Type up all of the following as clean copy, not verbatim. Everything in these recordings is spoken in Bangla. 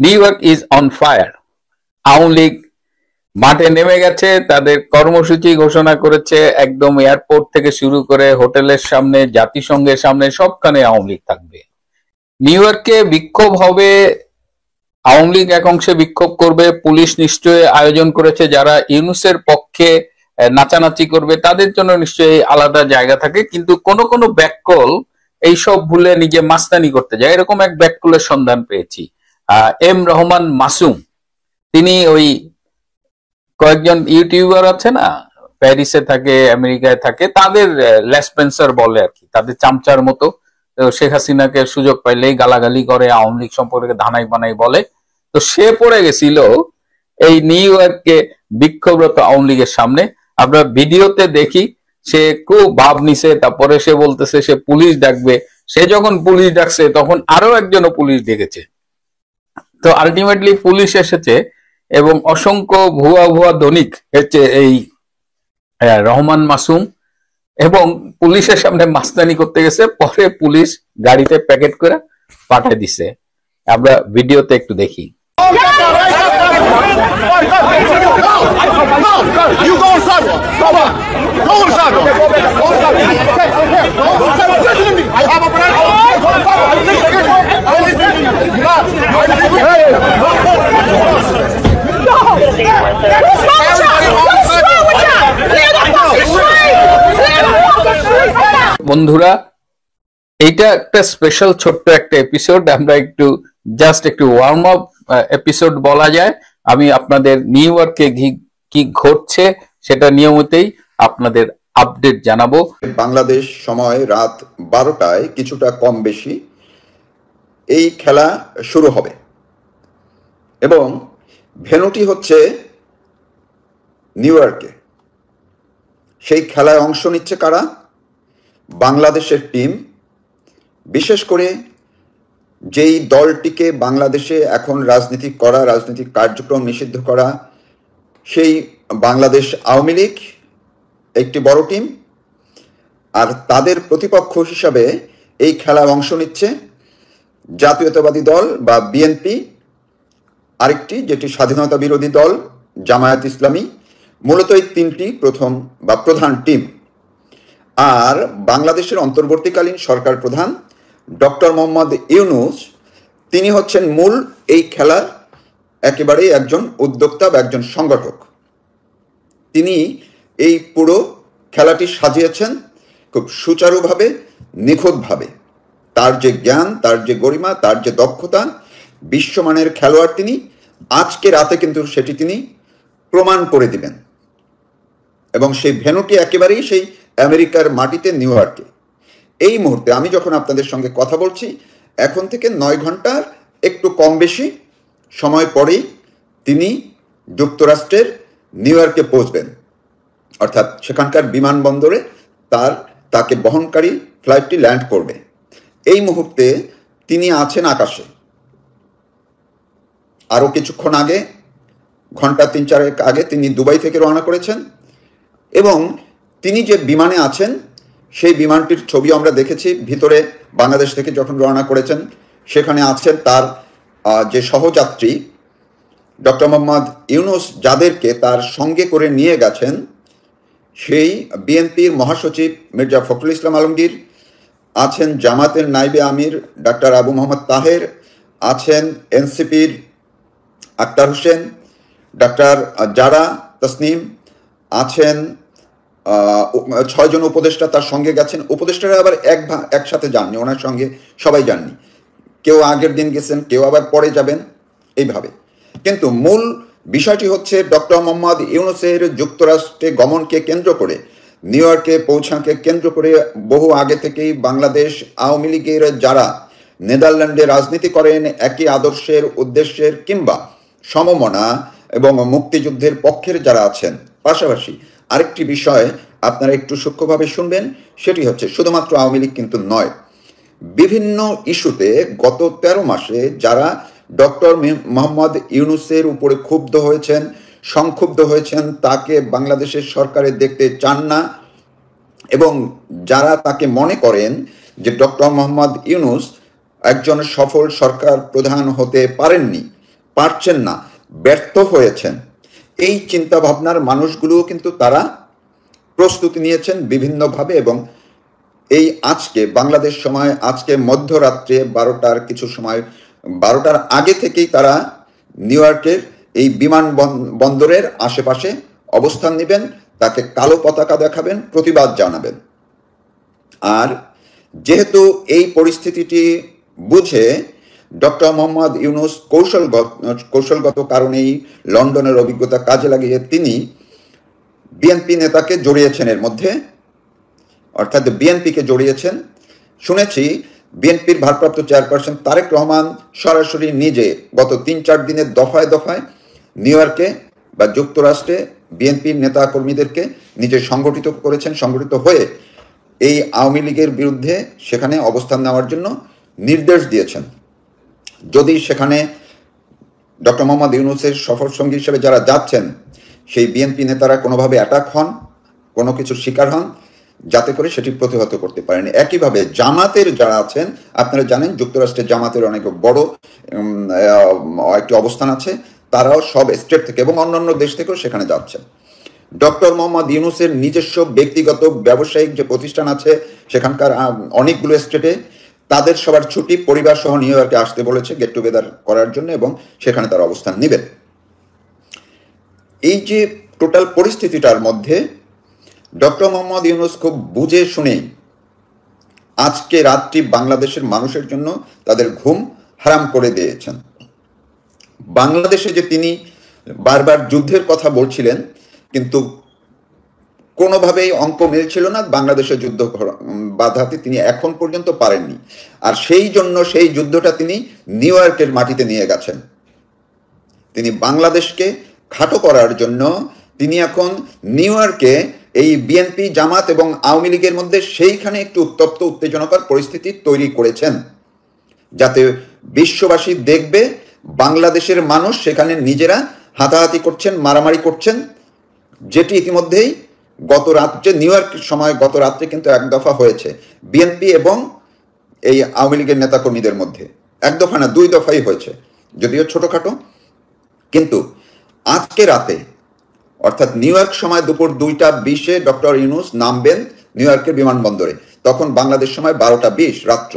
New York is on fire. Awami League মাঠে নেমে গেছে, তাদের কর্মসূচি ঘোষণা করেছে, একদম এয়ারপোর্ট থেকে শুরু করে হোটেলের সামনে, জাতিসংঘের সামনে সবখানে আওয়ামী লীগ থাকবে। নিউ ইয়র্কে বিক্ষোভ হবে, আওয়ামী লীগ এক অংশে বিক্ষোভ করবে, পুলিশ নিশ্চয়ই আয়োজন করেছে যারা ইউনূসের পক্ষে নাচানাচি করবে তাদের জন্য নিশ্চয়ই আলাদা জায়গা থাকে, কিন্তু কোন কোন ব্যাককল এইসব ভুলে নিজে মাস্তানি করতে যায়, এরকম এক ব্যাককলের সন্ধান পেয়েছি। এম রহমান মাসুম, তিনি ওই কয়েকজন ইউটিউবার আছে না, প্যারিসে থাকে, আমেরিকায় থাকে, তাদের লেসপেন্সার বলে আর কি, তাদের চামচার মতো। তো শেখ হাসিনাকে সুযোগ পাইলেই গালাগালি করে, আওয়ামী লীগ সম্পর্কে ধানাই বানাই বলে। তো সে পড়ে গেছিল এই নিউ ইয়র্কে বিক্ষোভরত আওয়ামী লীগের সামনে। আমরা ভিডিওতে দেখি সে খুব ভাব নিছে, তারপরে সে বলতেছে সে পুলিশ ডাকবে। সে যখন পুলিশ ডাকছে তখন আরো একজনও পুলিশ ডেকেছে। তো আলটিমেটলি পুলিশ এসেছে এবং অসংখ্য ভুয়া ভুয়া দৈনিক হচ্ছে এই রহমান মাসুম, এবং পুলিশের সামনে মাস্তানি করতে গেছে, পরে পুলিশ গাড়িতে প্যাকেট করে পাঠিয়ে দিছে। আমরা ভিডিওতে একটু দেখি। বন্ধুরা, এইটা একটা স্পেশাল ছোট্ট একটা এপিসোড, আমরা একটু জাস্ট একটু ওয়ার্ম আপ এপিসোড বলা যায়। আমি আপনাদের নিউ ইয়র্কে কি ঘটছে সেটা নিয়মিতই আপনাদের আপডেট জানাবো। বাংলাদেশ সময় রাত 12টায় কিছুটা কম বেশি এই খেলা শুরু হবে এবং ভেন্যুটি হচ্ছে নিউ ইয়র্কে। সেই খেলায় অংশ নিচ্ছে কারা? বাংলাদেশের টিম। বিশেষ করে যেই দলটিকে বাংলাদেশে এখন রাজনৈতিক কার্যক্রম নিষিদ্ধ করা, সেই বাংলাদেশ আওয়ামী লীগ একটি বড় টিম, আর তাদের প্রতিপক্ষ হিসাবে এই খেলায় অংশ নিচ্ছে জাতীয়তাবাদী দল বা বিএনপি, আরেকটি যেটি স্বাধীনতা বিরোধী দল জামায়াত ইসলামী। মূলত এই তিনটি প্রধান টিম। আর বাংলাদেশের অন্তর্বর্তীকালীন সরকার প্রধান ডক্টর মোহাম্মদ ইউনূস, তিনি হচ্ছেন মূল এই খেলার একেবারেই একজন উদ্যোক্তা বা একজন সংগঠক। তিনি এই পুরো খেলাটি সাজিয়েছেন খুব সুচারুভাবে, নিখুঁতভাবে। তার যে জ্ঞান, তার যে গরিমা, তার যে দক্ষতা, বিশ্বমানের খেলোয়াড় তিনি। আজকে রাতে কিন্তু সেটি তিনি প্রমাণ করে দিবেন, এবং সেই ভেন্যুটি একেবারেই সেই আমেরিকার মাটিতে, নিউ ইয়র্কে। এই মুহূর্তে আমি যখন আপনাদের সঙ্গে কথা বলছি, এখন থেকে 9 ঘন্টার একটু কম বেশি সময় পরেই তিনি যুক্তরাষ্ট্রের নিউ ইয়র্কে পৌঁছবেন, অর্থাৎ সেখানকার বিমানবন্দরে তাকে বহনকারী ফ্লাইটটি ল্যান্ড করবে। এই মুহূর্তে তিনি আছেন আকাশে। আরও কিছুক্ষণ আগে, ঘন্টা 3-4 আগে তিনি দুবাই থেকে রওনা করেছেন, এবং তিনি যে বিমানে আছেন সেই বিমানটির ছবি আমরা দেখেছি। ভিতরে বাংলাদেশ থেকে যখন রওনা করেছেন সেখানে আছেন তার যে সহযাত্রী ডক্টর মোহাম্মদ ইউনূস, যাদেরকে তার সঙ্গে করে নিয়ে গেছেন সেই বিএনপির মহাসচিব মির্জা ফখরুল ইসলাম আলমগীর, আছেন জামাতের নাইবে আমির ডাক্তার আবু মোহাম্মদ তাহের, আছেন এনসিপির আক্তার হোসেন, ডাক্তার জারা তসনিম, আছেন 6 জন উপদেষ্টা তার সঙ্গে গেছেন। উপদেষ্টারা আবার একসাথে যাননি, ওনার সঙ্গে সবাই যাননি, কেউ আগের দিন গেছেন, কেউ আবার পরে যাবেন, এইভাবে। কিন্তু মূল বিষয়টি হচ্ছে ডক্টর মোহাম্মদ ইউনূসের যুক্তরাষ্ট্রে গমনকে কেন্দ্র করে, নিউ ইয়র্কে পৌঁছাকে কেন্দ্র করে বহু আগে থেকেই বাংলাদেশ আওয়ামী লীগের যারা নেদারল্যান্ডে রাজনীতি করেন, একই আদর্শের, উদ্দেশ্যের কিংবা সমমনা এবং মুক্তিযুদ্ধের পক্ষের যারা আছেন, পাশাপাশি আরেকটি বিষয় আপনারা একটু সূক্ষ্মভাবে শুনবেন, সেটি হচ্ছে শুধুমাত্র আওয়ামী লীগ কিন্তু নয়, বিভিন্ন ইস্যুতে গত 13 মাসে যারা ডক্টর মোহাম্মদ ইউনূসের উপরে ক্ষুব্ধ হয়েছেন, সংক্ষুব্ধ হয়েছেন, তাকে বাংলাদেশের সরকারে দেখতে চান না, এবং যারা তাকে মনে করেন যে ডক্টর মোহাম্মদ ইউনূস একজন সফল সরকার প্রধান হতে পারেননি, পারছেন না, ব্যর্থ হয়েছেন, এই চিন্তা ভাবনার মানুষগুলোও কিন্তু তারা প্রস্তুতি নিয়েছেন বিভিন্নভাবে। এবং এই আজকে বাংলাদেশ সময় আজকে মধ্যরাত্রে 12টার কিছু সময়, 12টার আগে থেকেই তারা নিউ ইয়র্কের এই বিমান বন্দরের আশেপাশে অবস্থান নেবেন, তাকে কালো পতাকা দেখাবেন, প্রতিবাদ জানাবেন। আর যেহেতু এই পরিস্থিতিটি বুঝে ডক্টর মোহাম্মদ ইউনূস কৌশলগত কারণেই লন্ডনের অভিজ্ঞতা কাজে লাগিয়ে তিনি বিএনপি নেতাকে জড়িয়েছেন এর মধ্যে, অর্থাৎ বিএনপিকে জড়িয়েছেন। শুনেছি বিএনপির ভারপ্রাপ্ত চেয়ারপারসন তারেক রহমান সরাসরি নিজে গত 3-4 দিনের দফায় দফায় নিউ ইয়র্কে বা যুক্তরাষ্ট্রে বিএনপির নেতা কর্মীদেরকে নিজে সংগঠিত হয়ে এই আওয়ামী লীগের বিরুদ্ধে সেখানে অবস্থান নেওয়ার জন্য নির্দেশ দিয়েছেন। যদি সেখানে ডক্টর মোহাম্মদ ইউনূসের সফর সঙ্গী হিসেবে যারা যাচ্ছেন সেই বিএনপি নেতারা কোনোভাবে অ্যাটাক হন, কোনো কিছু শিকার হন, যাতে করে সেটি প্রতিহত করতে পারেন। একইভাবে জামাতের যারা আছেন, আপনারা জানেন যুক্তরাষ্ট্রের জামাতের অনেক বড় একটি অবস্থান আছে, তারাও সব স্টেট থেকে এবং অন্যান্য দেশ থেকেও সেখানে যাচ্ছেন। ডক্টর মোহাম্মদ ইউনূসের নিজস্ব ব্যক্তিগত ব্যবসায়িক যে প্রতিষ্ঠান আছে সেখানকার অনেকগুলো স্টেটে তাদের সবার ছুটি, পরিবার সহ নিউ ইয়র্কে আসতে বলেছে গেট টুগেদার করার জন্য এবং সেখানে তারা অবস্থান নেবেন। এই যে টোটাল পরিস্থিতিটার মধ্যে ডক্টর মোহাম্মদ ইউনূস খুব বুঝে শুনেই আজকে রাতটি বাংলাদেশের মানুষের জন্য তাদের ঘুম হারাম করে দিয়েছেন। বাংলাদেশে যে তিনি বারবার যুদ্ধের কথা বলছিলেন, কিন্তু কোনোভাবেই অঙ্ক মিলছিল না, বাংলাদেশের যুদ্ধ বাধাতে তিনি এখন পর্যন্ত পারেননি। আর সেই জন্য সেই যুদ্ধটা তিনি নিউ ইয়র্কের মাটিতে নিয়ে গেছেন। তিনি বাংলাদেশকে খাটো করার জন্য তিনি এখন নিউ ইয়র্কে এই বিএনপি, জামাত এবং আওয়ামী লীগের মধ্যে সেইখানে একটু উত্তপ্ত উত্তেজনাকর পরিস্থিতি তৈরি করেছেন, যাতে বিশ্ববাসী দেখবে বাংলাদেশের মানুষ সেখানে নিজেরা হাতাহাতি করছেন, মারামারি করছেন, যেটি ইতিমধ্যেই গত রাত্রে নিউ ইয়র্কের সময় গত রাত্রে কিন্তু এক দফা হয়েছে বিএনপি এবং এই আওয়ামী লীগের নেতাকর্মীদের মধ্যে। এক দফা না, 2 দফাই হয়েছে, যদিও ছোটখাটো। কিন্তু আজকে রাতে অর্থাৎ নিউ ইয়র্ক সময় দুপুর 2:20 ডক্টর ইউনূস নামবেন নিউ ইয়র্কের বিমানবন্দরে, তখন বাংলাদেশ সময় 12:20 রাত্র।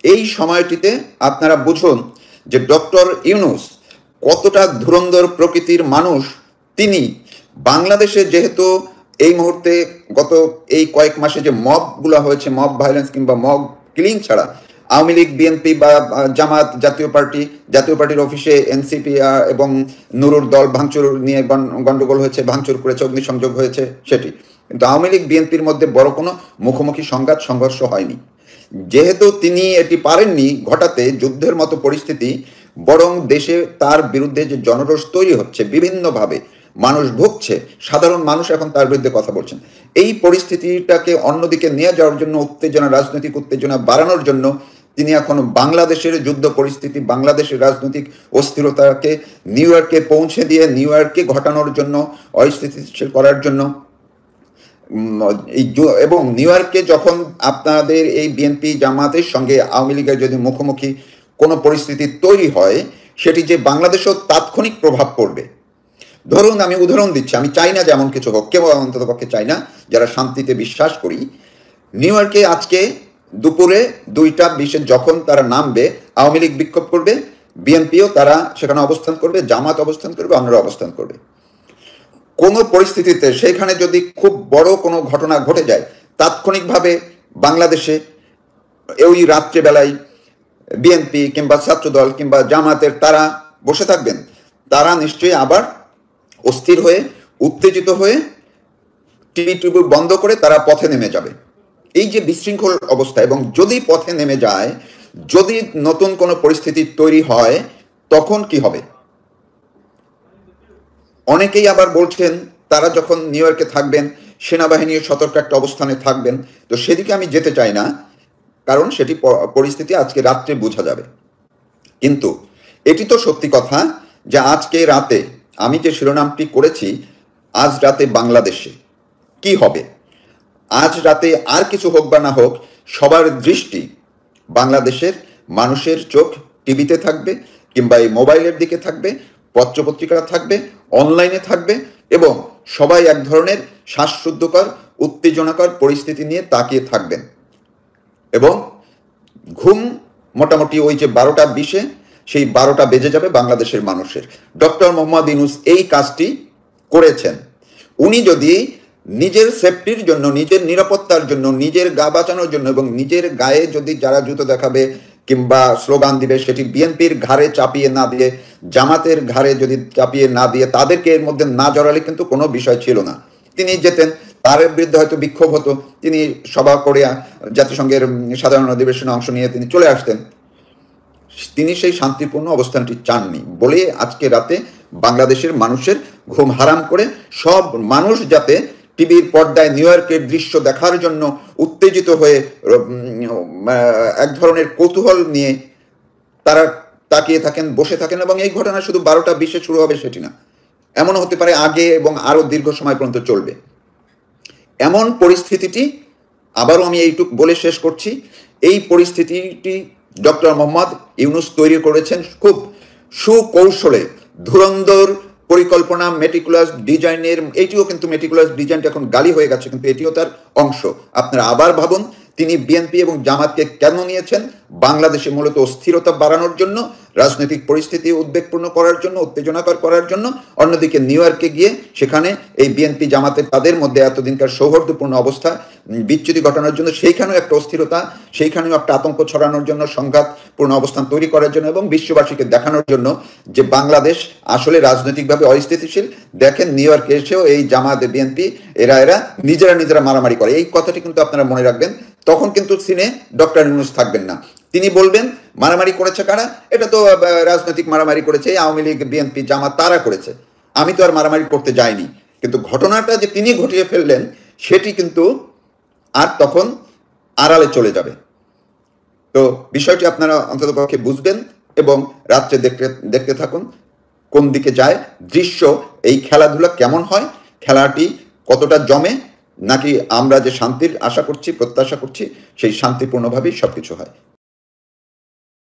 এই সময়টিতে আপনারা বুঝুন যে ডক্টর ইউনূস কতটা ধুরন্ধর প্রকৃতির মানুষ। তিনি বাংলাদেশে যেহেতু এই মুহূর্তে গত এই কয়েক মাসে যে মবগুলো হয়েছে, মব ভায়োলেন্স কিংবা মব কিলিং ছাড়া আওয়ামী লীগ, বিএনপি বা জামাত, জাতীয় পার্টির অফিসে এনসিপি এবং নুরুর দল ভাঙচুর নিয়ে গন্ডগোল হয়েছে, ভাঙচুর করেছে, অগ্নিসংযোগ হয়েছে সেটি। কিন্তু আওয়ামী লীগ বিএনপির মধ্যে বড় কোনো মুখোমুখি সংঘর্ষ হয়নি। যেহেতু তিনি এটি পারেননি ঘটাতে যুদ্ধের মতো পরিস্থিতি, বরং দেশে তার বিরুদ্ধে যে জনরোষ তৈরি হচ্ছে, বিভিন্নভাবে মানুষ ভুগছে, সাধারণ মানুষ এখন তার বিরুদ্ধে কথা বলছেন, এই পরিস্থিতিটাকে অন্যদিকে নিয়ে যাওয়ার জন্য, রাজনৈতিক উত্তেজনা বাড়ানোর জন্য তিনি এখন বাংলাদেশের যুদ্ধ পরিস্থিতি, বাংলাদেশের রাজনৈতিক অস্থিরতাকে নিউ ইয়র্কে পৌঁছে দিয়ে নিউ ইয়র্কে ঘটানোর জন্য, অস্থিতিশীল করার জন্য এবং নিউ ইয়র্কে যখন আপনাদের এই বিএনপি, জামাতের সঙ্গে আওয়ামী লীগের যদি মুখোমুখি কোনো পরিস্থিতি তৈরি হয়, সেটি যে বাংলাদেশেও তাৎক্ষণিক প্রভাব পড়বে। ধরুন, আমি উদাহরণ দিচ্ছি, আমি চাই না যে এমন কিছু হোক, কেউ অন্তত পক্ষে চাই না, যারা শান্তিতে বিশ্বাস করি। নিউ ইয়র্কে আজকে দুপুরে 2:20 যখন তারা নামবে, আওয়ামী লীগ বিক্ষোভ করবে, বিএনপিও তারা সেখানে অবস্থান করবে, জামাত অবস্থান করবে, অন্যরা অবস্থান করবে। কোনো পরিস্থিতিতে সেখানে যদি খুব বড় কোনো ঘটনা ঘটে যায়, তাৎক্ষণিকভাবে বাংলাদেশে ওই রাত্রেবেলায় বিএনপি কিংবা ছাত্রদল কিংবা জামাতের তারা বসে থাকবেন, তারা নিশ্চয়ই আবার অস্থির হয়ে, উত্তেজিত হয়ে টিভি বন্ধ করে তারা পথে নেমে যাবে। এই যে বিশৃঙ্খল অবস্থা, এবং যদি পথে নেমে যায়, যদি নতুন কোনো পরিস্থিতি তৈরি হয়, তখন কি হবে? অনেকেই আবার বলছেন তারা যখন নিউ ইয়র্কে থাকবেন, সেনাবাহিনীর সতর্ক একটা অবস্থানে থাকবেন, তো সেদিকে আমি যেতে চাই না, কারণ সেটি পরিস্থিতি আজকে রাত্রে বোঝা যাবে। কিন্তু এটি তো সত্যি কথা যে আজকে রাতে আমি যে শিরোনামটি করেছি, আজ রাতে বাংলাদেশে কি হবে, আজ রাতে আর কিছু হোক বা না হোক, সবার দৃষ্টি বাংলাদেশের মানুষের চোখ টিভিতে থাকবে, কিংবা এই মোবাইলের দিকে থাকবে, পত্রপত্রিকা থাকবে, অনলাইনে থাকবে এবং সবাই এক ধরনের শ্বাসরুদ্ধকর উত্তেজনাকর পরিস্থিতি নিয়ে তাকিয়ে থাকবেন এবং ঘুম মোটামুটি ওই যে 12:20 সেই 12টা বেজে যাবে বাংলাদেশের মানুষের। ডক্টর মোহাম্মদ ইউনূস এই কাজটি করেছেন। উনি যদি নিজের সেফটির জন্য, নিজের নিরাপত্তার জন্য, নিজের গা বাঁচানোর জন্য এবং নিজের গায়ে যদি যারা জুতো দেখাবে কিংবা স্লোগান দিবে সেটি বিএনপির ঘাড়ে চাপিয়ে না দিয়ে, জামাতের ঘাড়ে যদি চাপিয়ে না দিয়ে তাদেরকে এর মধ্যে না জড়ালে কিন্তু কোনো বিষয় ছিল না। তিনি যেতেন, তার বিরুদ্ধে হয়তো বিক্ষোভ হতো, তিনি সভা করে জাতিসংঘের সাধারণ অধিবেশনে অংশ নিয়ে তিনি চলে আসতেন। তিনি সেই শান্তিপূর্ণ অবস্থানটি চাননি বলে আজকে রাতে বাংলাদেশের মানুষের ঘুম হারাম করে সব মানুষ যাতে টিভির পর্দায় নিউ ইয়র্কের দৃশ্য দেখার জন্য উত্তেজিত হয়ে এক ধরনের কৌতূহল নিয়ে তারা তাকিয়ে থাকেন, বসে থাকেন এবং এই ঘটনা শুধু 12:20 শুরু হবে সেটি না, এমনও হতে পারে আগে এবং আরো দীর্ঘ সময় পর্যন্ত চলবে। এমন পরিস্থিতিটি, আবারও আমি এইটুক বলে শেষ করছি, এই পরিস্থিতিটি ডক্টর মোহাম্মদ ইউনূস তৈরি করেছেন খুব সুকৌশলে, ধুরন্ধর পরিকল্পনা, মেটিকুলাস ডিজাইনের। এটিও কিন্তু মেটিকুলাস ডিজাইনটা এখন গালি হয়ে গেছে, কিন্তু এটিও তার অংশ। আপনারা আবার ভাবুন, তিনি বিএনপি এবং জামাতকে কেন নিয়েছেন? বাংলাদেশে মূলত অস্থিরতা বাড়ানোর জন্য, রাজনৈতিক পরিস্থিতি উদ্বেগপূর্ণ করার জন্য, উত্তেজনাকর করার জন্য। অন্যদিকে নিউ ইয়র্কে গিয়ে সেখানে এই বিএনপি জামাতের তাদের মধ্যে এতদিনকার সৌহার্দ্যপূর্ণ অবস্থা বিচ্যুতি ঘটানোর জন্য, সেইখানেও একটা অস্থিরতা, সেইখানেও একটা আতঙ্ক ছড়ানোর জন্য, সংঘাতপূর্ণ অবস্থান তৈরি করার জন্য এবং বিশ্ববাসীকে দেখানোর জন্য যে বাংলাদেশ আসলে রাজনৈতিকভাবে অস্থিতিশীল। দেখেন নিউ ইয়র্কে এসেও এই জামাত, বিএনপি এরা নিজেরা মারামারি করে, এই কথাটি কিন্তু আপনারা মনে রাখবেন। তখন কিন্তু সিনে ডক্টর ইউনূস থাকবেন না, তিনি বলবেন মারামারি করেছে কারা? এটা তো রাজনৈতিক মারামারি করেছে আওয়ামী লীগ, বিএনপি, জামাত, তারা করেছে, আমি তো আর মারামারি করতে যাইনি। কিন্তু ঘটনাটা যে তিনি ঘটিয়ে ফেললেন সেটি কিন্তু আর তখন আড়ালে চলে যাবে। তো বিষয়টি আপনারা অন্ততপক্ষে বুঝবেন এবং রাত্রে দেখতে থাকুন কোন দিকে যায় দৃশ্য, এই খেলাধুলা কেমন হয়, খেলাটি কতটা জমে, নাকি আমরা যে শান্তির আশা করছি, প্রত্যাশা করছি সেই শান্তিপূর্ণভাবেই সবকিছু হয়।